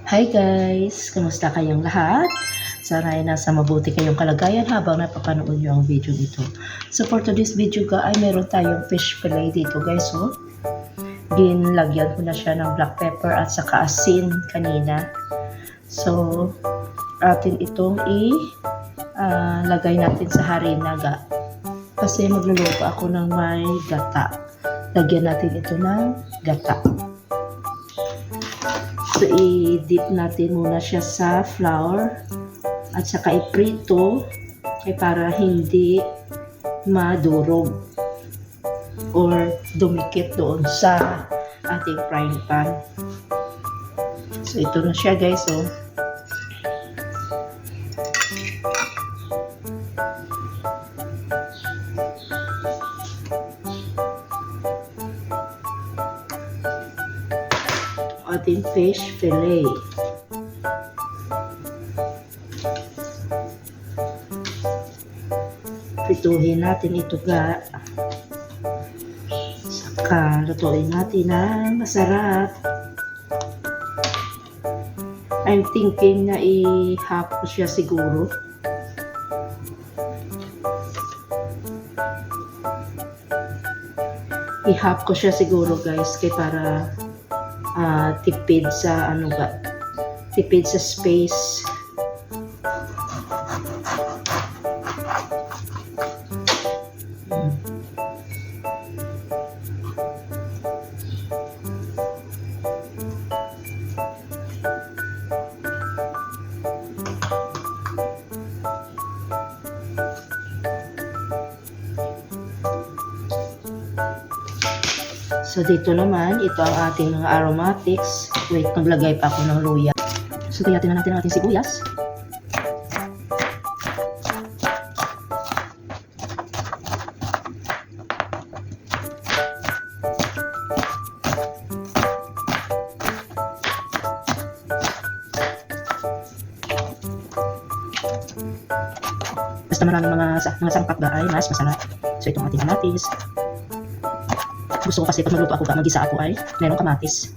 Hi guys! Kamusta kayong lahat? Sana ay nasa mabuti kayong kalagayan habang napapanood nyo ang video dito. So for today's video ay meron tayong fish fillet dito guys. So, ginlagyan ko na siya ng black pepper at saka asin kanina. So, atin itong lagay natin sa harinaga. Kasi magluluto ako ng may gata. Lagyan natin ito ng gata. So, i-dip natin muna siya sa flour at saka i-prito para hindi madurog or dumikit doon sa ating frying pan. So, ito na siya guys. So, ating fish fillet. Prituhin natin ito ga. Saka lutuin natin ng masarap. I'm thinking na i-half ko siya siguro. I-half ko siya siguro guys kay para tipid sa tipid sa space. So, dito naman, ito ang ating mga aromatics. Wait, naglagay pa ako ng luya. So, gayatin na natin ang ating sibuyas. Basta maraming mga sangkap ba ay mas masarap. So, itong ating kamatis. Gusto ko kasi pag magluto ako ba, mag-isa ako ay merong kamatis.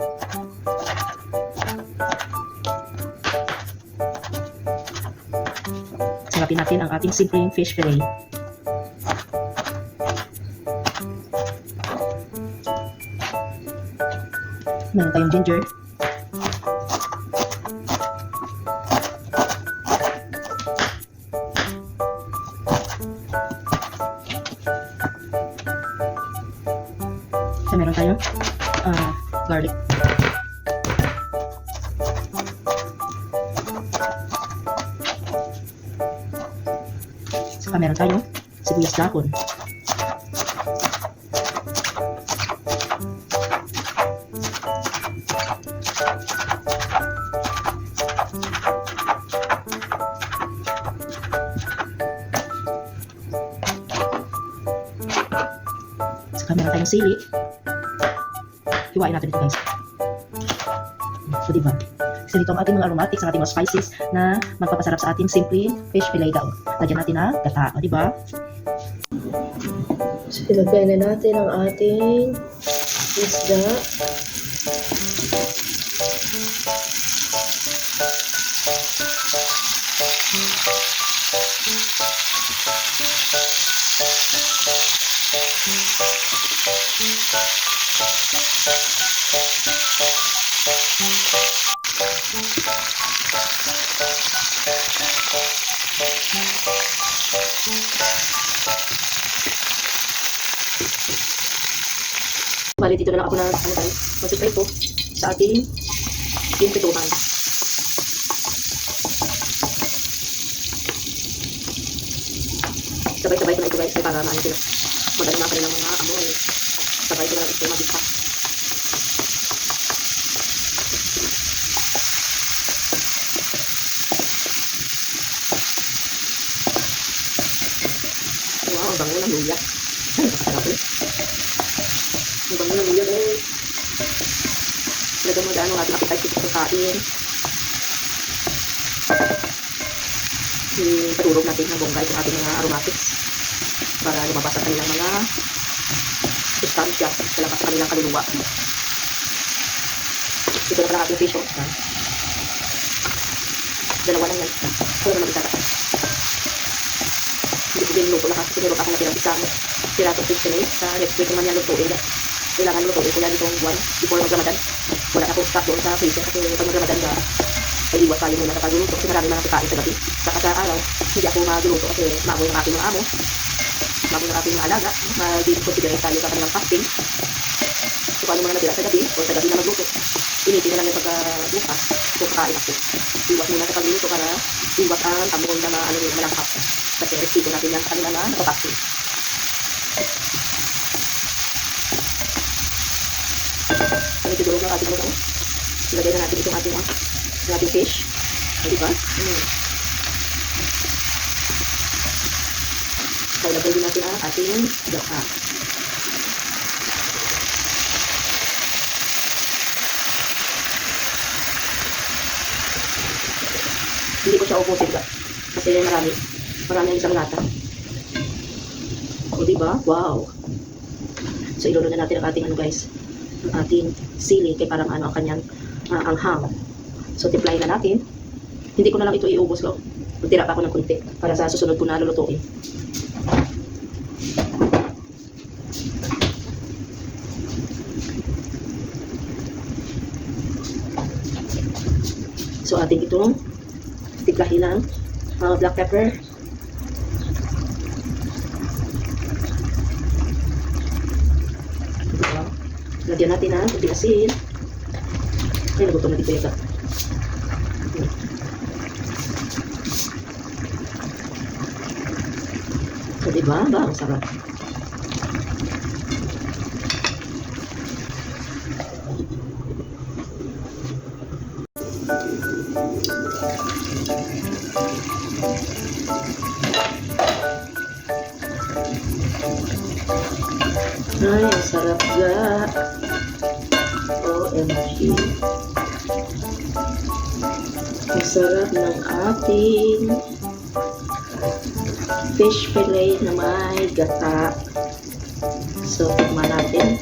Sarapin natin ang ating simpleng fish fillet. Meron tayong ginger. So, meron tayong garlic. Saka meron tayong sibuyas dahon. Saka meron tayong sili. Hiwain natin ito guys. So, diba? Kasi dito ang ating mga aromatics, ang ating mga spices na magpapasarap sa ating simple fish fillet daw. Lagyan natin ang gata, diba? So, ilagay na natin ang ating isda. Bali, dito na lang ako na mag-prito sa ating pinprituhan. Sabay-sabay ko na ito guys para maano sila. Maganda na kanilang mga amoy. Sabay ko na lang ito mag-isa. Wow, ang bango ng luya. Ay, napakasarap eh. Ang bango ng luya eh. Talagang mag-ano ating appetite sa pagkain. Ipaturog natin ng bongga itong ating mga aromatics para lumabas ang kanilang mga sustansya sa kanilang kaluluwa. Ito na pala ating fish. Dalawa lang yan. Wala naman isara. Hindi ko din luto lahat. Sinurot ako na isang piratong fish fillet. Sa next week naman yan lutuin. Kailangan lutuin ko yan itong buwan before mag-Ramadan. Wala akong stock doon sa freezer kasi pag mag-Ramadan na ay iwas tayo muna sa pagluluto kasi marami mga kakain sa gabi. Saka sa araw, hindi ako magluluto kasi maboy ng aking mga amo. Maboy ng aking mga alaga. Mag-considerate tayo sa kanilang fasting. So paano mga natira sa gabi o sa gabi na magluto. Initin na lang yung pagka-bukas. So kakain ako. Iwas muna sa pagluluto para iwas ang amoy na malangkap. Kasi respeto natin yan sa kanila na napapasting. Kami siguro ng ating luto. Ilagay na natin itong ating fish. O, diba? So, ilagay din natin ang ating gata. Hindi ko siya ubusin ba? Kasi marami ang isang lata. O, diba? Wow! So, ilulo na natin ang ating guys. Ang ating sili kay parang ang kanyang anghang. So, timply na natin. Hindi ko na lang ito iubos ko. Magtira pa ako ng kunti para sa susunod ko na lulutuin. So, ating itong tiplahin ng black pepper. Lagyan natin ng kunti asin. Ay, nagutom na dito yata. So, diba? Ba? Ang sarap. Ay, ang sarap ga. OMG. Ang sarap ng ating fish fillet na may gata. So, tikman natin.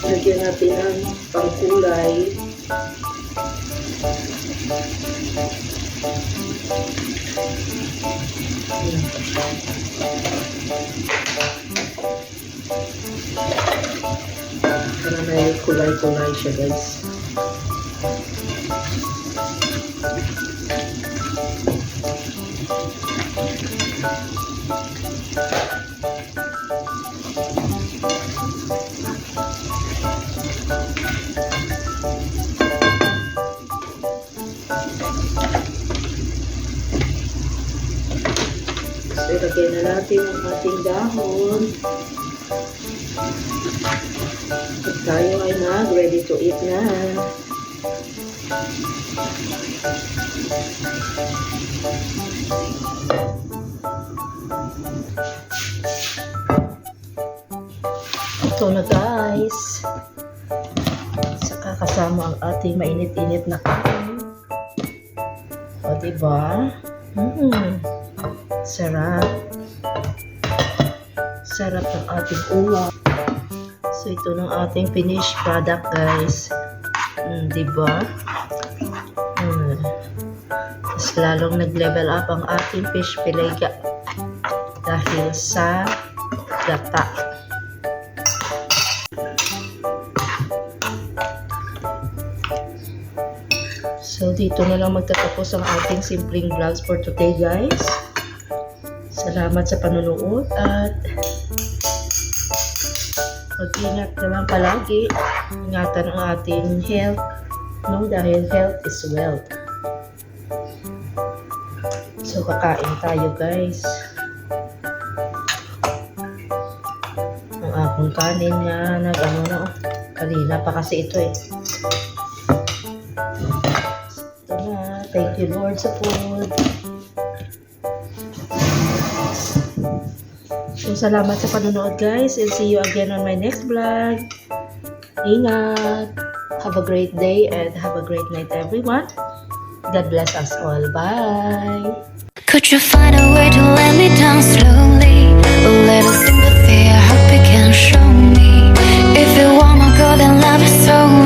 Lagyan natin ang pangkulay. Para may kulay-kulay siya, guys. So, ilagay na natin ang ating dahon. At tayo ay ready to eat na. Ito na, guys. Saka kasama ang ating mainit-init na kain. O, diba? Sarap. Sarap ng ating ulam. So, ito ng ating finished product, guys. Diba? Mas lalong nag-level up ang ating fish fillet dahil sa gata. So, dito na lang magtatapos ang ating simpleng vlogs for today, guys. Salamat sa panonood at mag-ingat naman palagi. Ingatan ang ating health, no? Dahil health is wealth. So, kakain tayo, guys. Ang akong kanin nga, kanina pa kasi ito eh. Ito na. Thank you, Lord, sa food. So, salamat sa panonood, guys. And see you again on my next vlog. Ingat. Have a great day and have a great night, everyone. God bless us all. Bye. Could you find a way to let me down slowly? A little sympathy, I hope you can show me. If you wanna go, then love is so